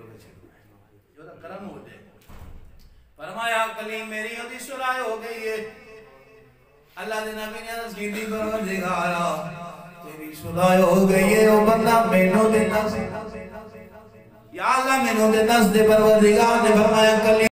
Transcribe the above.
کے چھڑ جو دا کرم ہو جائے فرمایا کلیم میری ہوتی صلح ہو گئی ہے اللہ دے نبی نے عرض کی دی پروردگارا تیری صلح ہو گئی ہے او بندہ مینوں دے نس یا اللہ مینوں دے نس دے پروردگار نے فرمایا کلیم